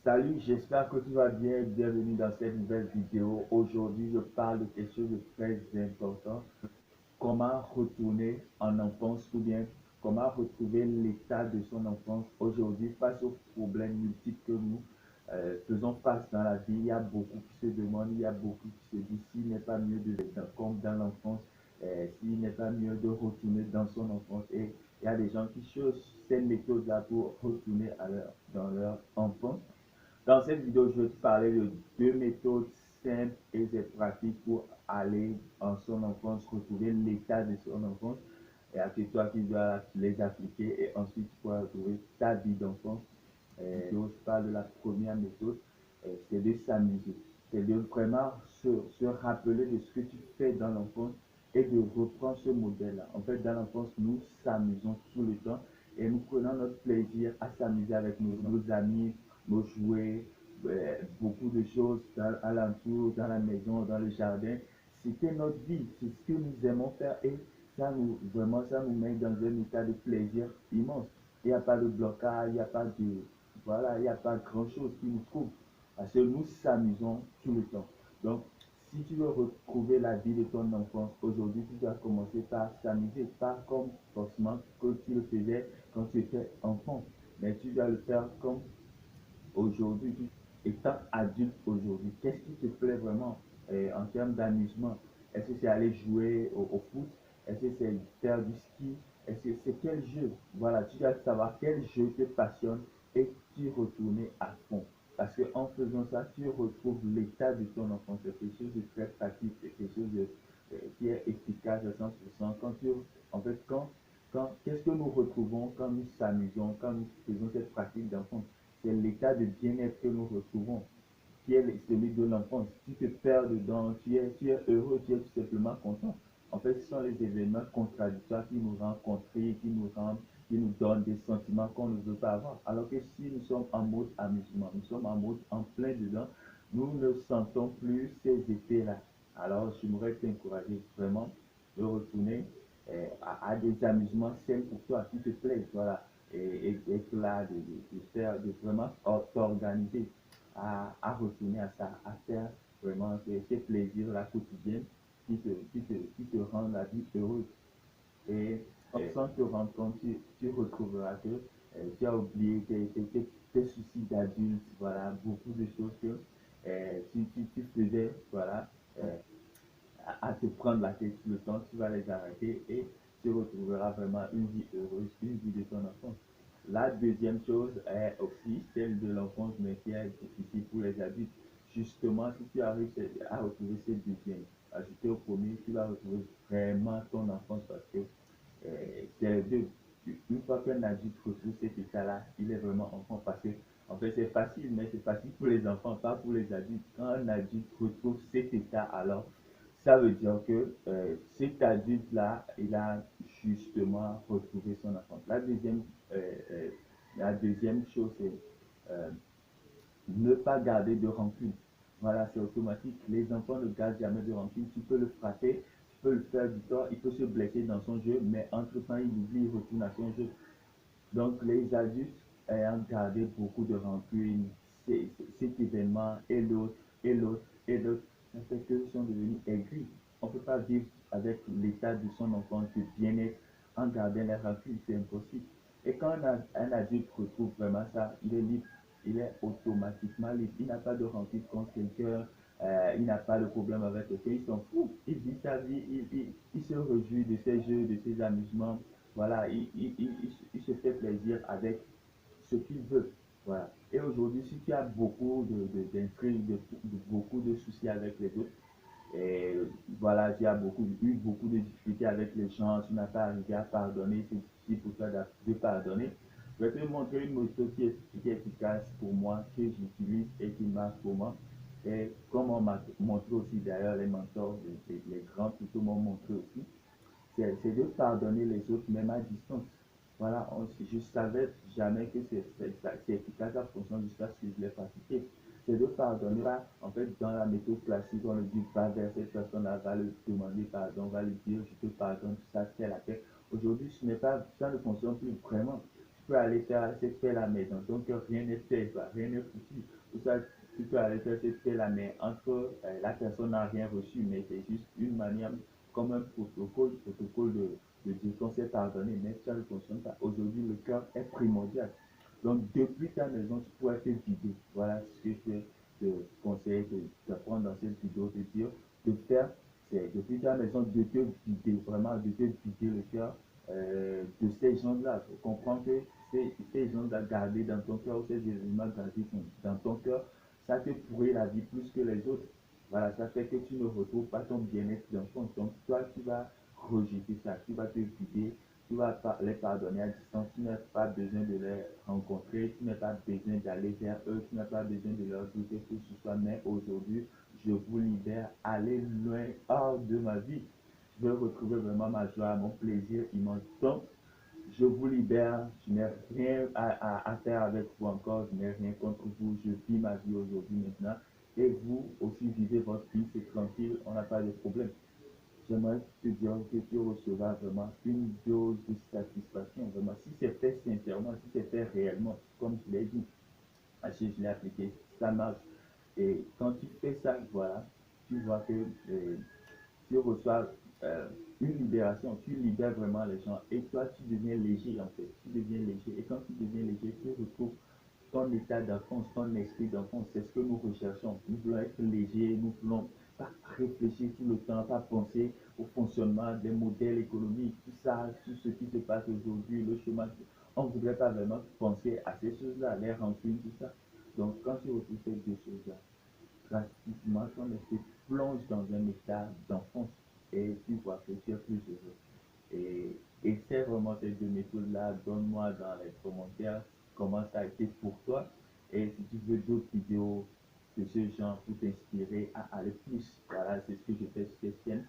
Salut, j'espère que tu vas bien. Bienvenue dans cette nouvelle vidéo. Aujourd'hui, je parle de quelque chose de très important. Comment retourner en enfance ou bien comment retrouver l'état de son enfance aujourd'hui face aux problèmes multiples que nous faisons face dans la vie. Il y a beaucoup qui se demandent, il y a beaucoup qui se disent s'il n'est pas mieux de comme dans l'enfance, s'il n'est pas mieux de retourner dans son enfance. Et il y a des gens qui cherchent ces méthodes-là pour retourner dans leur enfance. Dans cette vidéo, je vais te parler de deux méthodes simples et pratiques pour aller en son enfance, retrouver l'état de son enfance. Et c'est toi qui dois les appliquer et ensuite tu pourras retrouver ta vie d'enfance. Je parle de la première méthode, c'est de s'amuser. C'est de vraiment se rappeler de ce que tu fais dans l'enfance et de reprendre ce modèle-là. En fait, dans l'enfance, nous s'amusons tout le temps et nous prenons notre plaisir à s'amuser avec nos amis, nos jouets, beaucoup de choses à l'entour, dans la maison, dans le jardin. C'était notre vie, c'est ce que nous aimons faire et vraiment, ça nous met dans un état de plaisir immense. Il n'y a pas de blocage, il n'y a pas de, voilà, il n'y a pas grand chose qui nous trouve. Parce que nous s'amusons tout le temps. Donc, si tu veux retrouver la vie de ton enfance aujourd'hui, tu dois commencer par s'amuser, pas comme forcément que tu le faisais quand tu étais enfant, mais tu dois le faire comme aujourd'hui, étant adulte aujourd'hui. Qu'est-ce qui te plaît vraiment en termes d'amusement? Est-ce que c'est aller jouer au foot? Est-ce que c'est faire du ski? Est-ce que c'est quel jeu? Voilà, tu dois savoir quel jeu te passionne et tu retourner à fond. Parce qu'en faisant ça, tu retrouves l'état de ton enfance. C'est quelque chose de très pratique, c'est quelque chose qui est efficace à 100%. En fait, qu'est-ce que nous retrouvons quand nous s'amusons, quand nous faisons cette pratique d'enfance? C'est l'état de bien-être que nous retrouvons, qui est celui de l'enfance. Tu te perds dedans, tu es heureux, tu es tout simplement content. En fait, ce sont les événements contradictoires qui nous rendent contrits, qui nous donnent des sentiments qu'on ne veut pas avoir. Alors que si nous sommes en mode amusement, nous sommes en mode en plein dedans, nous ne sentons plus ces effets-là. Alors, j'aimerais t'encourager vraiment de retourner à des amusements simples pour toi, qui te plaisent, voilà, et là, de faire, de vraiment t'organiser à retourner à ça, à faire vraiment ces plaisirs-là quotidiens qui te rendent la vie heureuse. Et sans te rendre compte, tu retrouveras que tu as oublié tes soucis d'adulte, voilà, beaucoup de choses que tu faisais, voilà, à te prendre la tête tout le temps, tu vas les arrêter et tu retrouveras vraiment une vie heureuse, une vie de ton enfance. La deuxième chose est aussi celle de l'enfance, mais qui est difficile pour les adultes. Justement, si tu arrives à retrouver cette deuxième, ajouter au premier, tu vas retrouver vraiment ton enfance parce que c'est les deux. Une fois qu'un adulte retrouve cet état-là, il est vraiment enfant parce que, en fait, c'est facile, mais c'est facile pour les enfants, pas pour les adultes. Quand un adulte retrouve cet état, alors ça veut dire que cet adulte-là, il a justement retrouvé son enfance. Euh, euh, la deuxième chose, c'est euh, ne pas garder de rancune. Voilà, c'est automatique. Les enfants ne gardent jamais de rancune. Tu peux le frapper, tu peux le faire du tort, il peut se blesser dans son jeu, mais entre-temps, il oublie, il retourne à son jeu. Donc, les adultes ayant gardé beaucoup de rancune, cet événement et l'autre, et l'autre, et l'autre, ça fait qu'ils sont devenus aigris. On ne peut pas vivre avec l'état de son enfance, de bien-être, en gardant les rancunes, c'est impossible. Et quand un adulte retrouve vraiment ça, il est libre, il est automatiquement libre. Il n'a pas de rancune contre quelqu'un, il n'a pas de problème avec quelqu'un, il s'en fout. Il vit sa vie, il se réjouit de ses jeux, de ses amusements. Voilà, il se fait plaisir avec ce qu'il veut. Voilà. Et aujourd'hui, si tu as beaucoup d'intrigues, beaucoup de soucis avec les autres, et voilà, tu as eu beaucoup de difficultés avec les gens, tu n'as pas arrivé à pardonner, c'est difficile pour toi de pardonner. Je vais te montrer une méthode qui est efficace pour moi, que j'utilise et qui marche pour moi. Et comme on m'a montré aussi d'ailleurs, les mentors, les grands plutôt m'ont montré aussi, c'est de pardonner les autres, même à distance. Voilà, je savais jamais que c'est efficace à fonction jusqu'à ce que je l'ai pratiqué. C'est de pardonner. En fait, dans la méthode classique, on le dit, va vers cette personne-là, va lui demander pardon, va lui dire, je te pardonne, tout ça, c'est la paix. Aujourd'hui, ça ne fonctionne plus vraiment. peux aller faire cette paix-là, mais dans ton cœur, rien n'est fait, quoi, rien n'est foutu. Pour ça, tu peux aller faire cette paix-là, mais entre la personne n'a rien reçu, mais c'est juste une manière, comme un protocole de dire qu'on s'est pardonné, mais ça ne fonctionne pas. Aujourd'hui, le cœur est primordial. Donc, depuis ta maison, tu pourrais te vider. Voilà ce que je te conseille d'apprendre dans cette vidéo, de dire, de faire, c'est depuis ta maison, de te vider, vraiment de te vider le cœur de ces gens-là. Il faut comprendre que ces gens-là gardés dans ton cœur, ces éléments gardés dans ton cœur, ça te pourrit la vie plus que les autres. Voilà, ça fait que tu ne retrouves pas ton bien-être dans ton. Donc, toi, tu vas rejeter ça, tu vas te vider, tu vas les pardonner à distance, tu n'as pas besoin de les rencontrer, tu n'as pas besoin d'aller vers eux, tu n'as pas besoin de leur dire que ce soit, mais aujourd'hui, je vous libère, allez loin, hors de ma vie. Je veux retrouver vraiment ma joie, mon plaisir immense. Donc, je vous libère, je n'ai rien à faire avec vous encore, je n'ai rien contre vous, je vis ma vie aujourd'hui maintenant. Et vous aussi vivez votre vie, c'est tranquille, on n'a pas de problème. J'aimerais te dire que tu recevras vraiment une dose de satisfaction, vraiment. Si c'est fait sincèrement, si c'est fait réellement, comme je l'ai dit, si je l'ai appliqué, ça marche. Et quand tu fais ça, voilà, tu vois que tu reçois une libération, tu libères vraiment les gens et toi tu deviens léger en fait, tu deviens léger et quand tu deviens léger, tu retrouves ton état d'enfance, ton esprit d'enfance, c'est ce que nous recherchons. Nous voulons être légers, nous voulons pas réfléchir tout le temps, pas penser au fonctionnement des modèles économiques, tout ça, tout ce qui se passe aujourd'hui, le chômage. On ne voudrait pas vraiment penser à ces choses-là, les rancunes, tout ça. Donc quand tu retrouves ces deux choses-là, drastiquement, ton esprit plonge dans un état d'enfance et tu vois que tu es plus heureux. Et essaie vraiment ces deux méthodes-là, donne-moi dans les commentaires comment ça a été pour toi. Et si tu veux d'autres vidéos de ce genre pour t'inspirer à aller plus, voilà, c'est ce que je fais sur cette chaîne.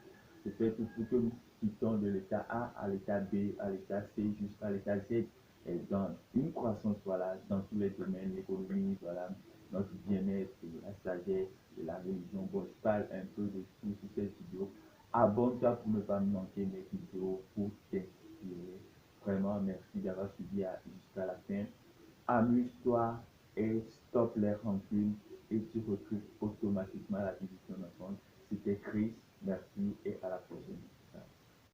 Je fais tout pour que nous quittons de l'état A à l'état B, à l'état C, jusqu'à l'état Z. Et dans une croissance, voilà, dans tous les domaines, l'économie, voilà, notre bien-être, la sagesse, la religion. Bon, je parle un peu de tout sur cette vidéo. Abonne-toi pour ne pas manquer mes vidéos pour t'inspirer. Vraiment, merci d'avoir suivi jusqu'à la fin. Amuse-toi et stoppe les rancunes et tu retrouves automatiquement la vie de ton enfant. C'était Chris.